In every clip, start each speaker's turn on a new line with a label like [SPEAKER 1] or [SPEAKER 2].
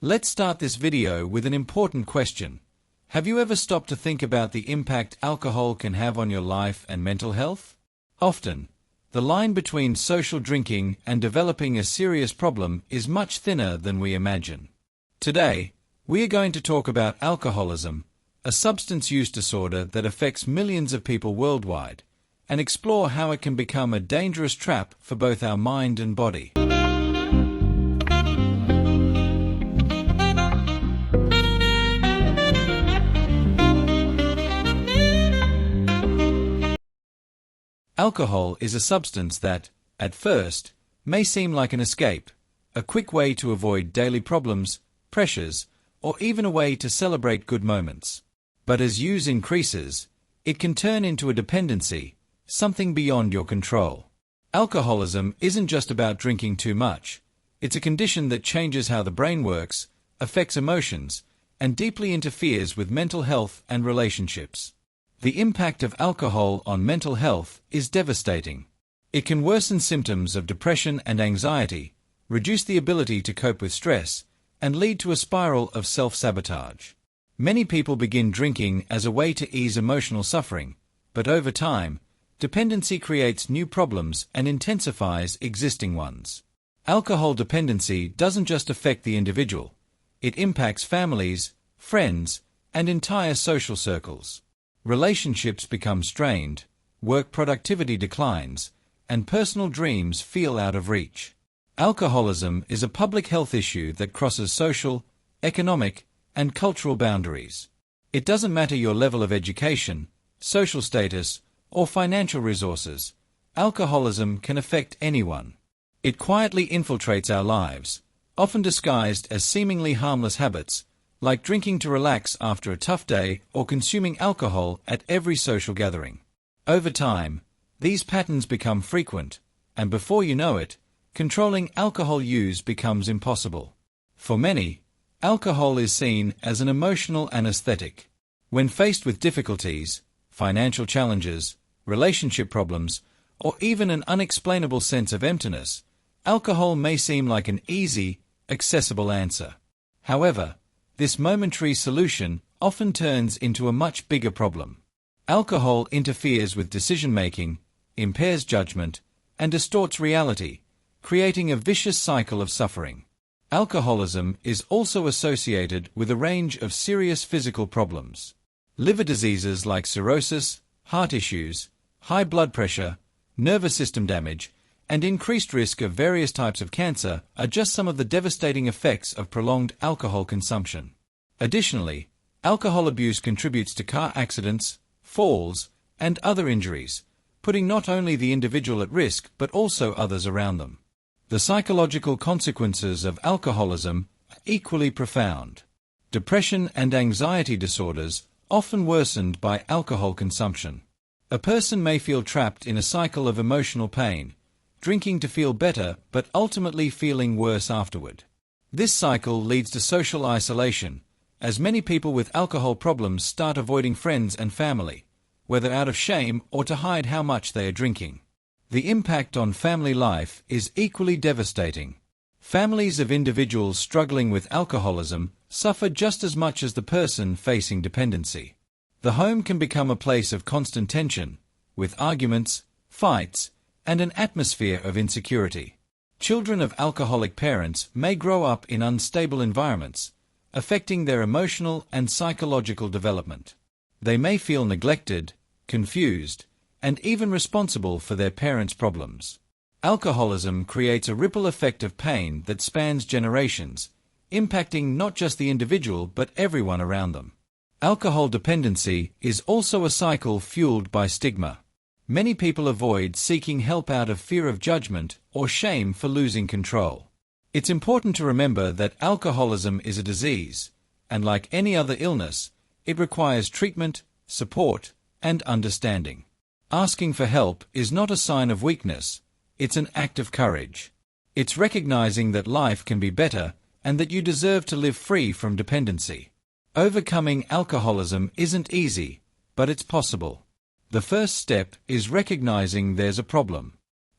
[SPEAKER 1] Let's start this video with an important question. Have you ever stopped to think about the impact alcohol can have on your life and mental health? Often, the line between social drinking and developing a serious problem is much thinner than we imagine. Today, we are going to talk about alcoholism, a substance use disorder that affects millions of people worldwide, and explore how it can become a dangerous trap for both our mind and body. Alcohol is a substance that, at first, may seem like an escape, a quick way to avoid daily problems, pressures, or even a way to celebrate good moments. But as use increases, it can turn into a dependency, something beyond your control. Alcoholism isn't just about drinking too much. It's a condition that changes how the brain works, affects emotions, and deeply interferes with mental health and relationships. The impact of alcohol on mental health is devastating. It can worsen symptoms of depression and anxiety, reduce the ability to cope with stress, and lead to a spiral of self-sabotage. Many people begin drinking as a way to ease emotional suffering, but over time, dependency creates new problems and intensifies existing ones. Alcohol dependency doesn't just affect the individual. It impacts families, friends, and entire social circles. Relationships become strained, work productivity declines, and personal dreams feel out of reach. Alcoholism is a public health issue that crosses social, economic, and cultural boundaries. It doesn't matter your level of education, social status, or financial resources. Alcoholism can affect anyone. It quietly infiltrates our lives, often disguised as seemingly harmless habits, like drinking to relax after a tough day or consuming alcohol at every social gathering. Over time, these patterns become frequent, and before you know it, controlling alcohol use becomes impossible. For many, alcohol is seen as an emotional anesthetic. When faced with difficulties, financial challenges, relationship problems, or even an unexplainable sense of emptiness, alcohol may seem like an easy, accessible answer. However, this momentary solution often turns into a much bigger problem. Alcohol interferes with decision-making, impairs judgment, and distorts reality, creating a vicious cycle of suffering. Alcoholism is also associated with a range of serious physical problems. Liver diseases like cirrhosis, heart issues, high blood pressure, nervous system damage, and increased risk of various types of cancer are just some of the devastating effects of prolonged alcohol consumption. Additionally, alcohol abuse contributes to car accidents, falls, and other injuries, putting not only the individual at risk but also others around them. The psychological consequences of alcoholism are equally profound. Depression and anxiety disorders often worsened by alcohol consumption. A person may feel trapped in a cycle of emotional pain, drinking to feel better but ultimately feeling worse afterward. This cycle leads to social isolation, as many people with alcohol problems start avoiding friends and family, whether out of shame or to hide how much they are drinking. The impact on family life is equally devastating. Families of individuals struggling with alcoholism suffer just as much as the person facing dependency. The home can become a place of constant tension, with arguments, fights, and an atmosphere of insecurity. Children of alcoholic parents may grow up in unstable environments, affecting their emotional and psychological development. They may feel neglected, confused, and even responsible for their parents' problems. Alcoholism creates a ripple effect of pain that spans generations, impacting not just the individual but everyone around them. Alcohol dependency is also a cycle fueled by stigma. Many people avoid seeking help out of fear of judgment or shame for losing control. It's important to remember that alcoholism is a disease, and like any other illness, it requires treatment, support, and understanding. Asking for help is not a sign of weakness, it's an act of courage. It's recognizing that life can be better and that you deserve to live free from dependency. Overcoming alcoholism isn't easy, but it's possible. The first step is recognizing there's a problem.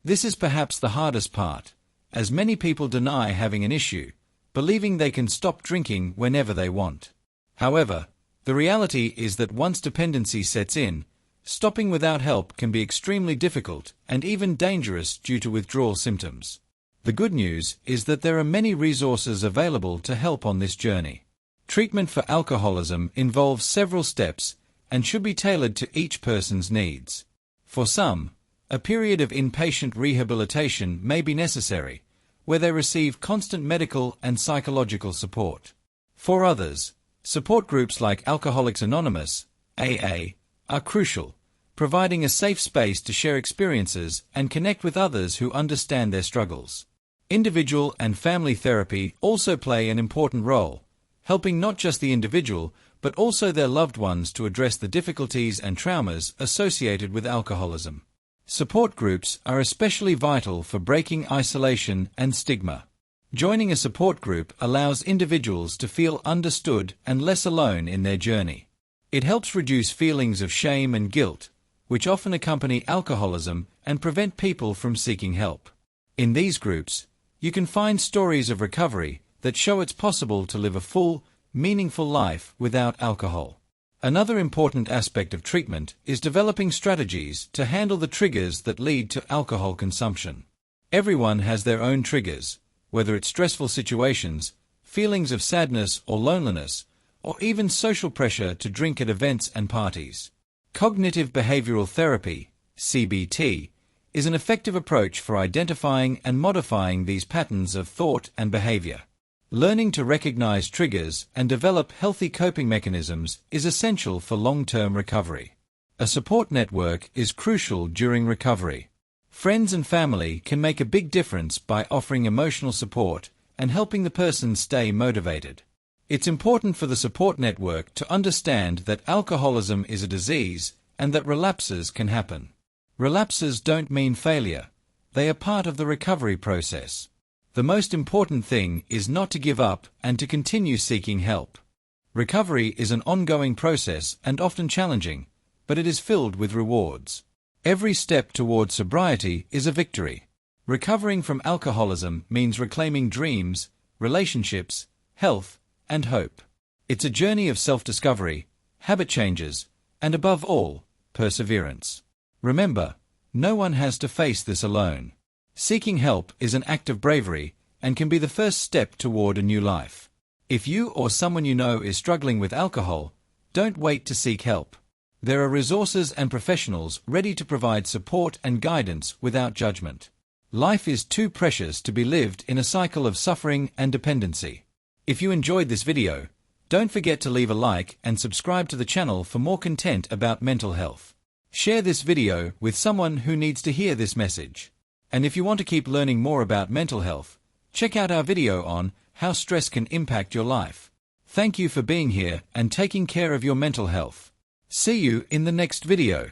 [SPEAKER 1] This is perhaps the hardest part, as many people deny having an issue, believing they can stop drinking whenever they want. However, the reality is that once dependency sets in, stopping without help can be extremely difficult and even dangerous due to withdrawal symptoms. The good news is that there are many resources available to help on this journey. Treatment for alcoholism involves several steps and should be tailored to each person's needs. For some, a period of inpatient rehabilitation may be necessary, where they receive constant medical and psychological support. For others, support groups like Alcoholics Anonymous, AA, are crucial, providing a safe space to share experiences and connect with others who understand their struggles. Individual and family therapy also play an important role, helping not just the individual, but also their loved ones to address the difficulties and traumas associated with alcoholism. Support groups are especially vital for breaking isolation and stigma. Joining a support group allows individuals to feel understood and less alone in their journey. It helps reduce feelings of shame and guilt, which often accompany alcoholism and prevent people from seeking help. In these groups, you can find stories of recovery that show it's possible to live a full, meaningful life without alcohol. Another important aspect of treatment is developing strategies to handle the triggers that lead to alcohol consumption. Everyone has their own triggers, whether it's stressful situations, feelings of sadness or loneliness, or even social pressure to drink at events and parties. Cognitive behavioral therapy, CBT, is an effective approach for identifying and modifying these patterns of thought and behavior. Learning to recognize triggers and develop healthy coping mechanisms is essential for long-term recovery. A support network is crucial during recovery. Friends and family can make a big difference by offering emotional support and helping the person stay motivated. It's important for the support network to understand that alcoholism is a disease and that relapses can happen. Relapses don't mean failure. They are part of the recovery process. The most important thing is not to give up and to continue seeking help. Recovery is an ongoing process and often challenging, but it is filled with rewards. Every step toward sobriety is a victory. Recovering from alcoholism means reclaiming dreams, relationships, health, and hope. It's a journey of self-discovery, habit changes, and above all, perseverance. Remember, no one has to face this alone. Seeking help is an act of bravery and can be the first step toward a new life. If you or someone you know is struggling with alcohol, don't wait to seek help. There are resources and professionals ready to provide support and guidance without judgment. Life is too precious to be lived in a cycle of suffering and dependency. If you enjoyed this video, don't forget to leave a like and subscribe to the channel for more content about mental health. Share this video with someone who needs to hear this message. And if you want to keep learning more about mental health, check out our video on how stress can impact your life. Thank you for being here and taking care of your mental health. See you in the next video.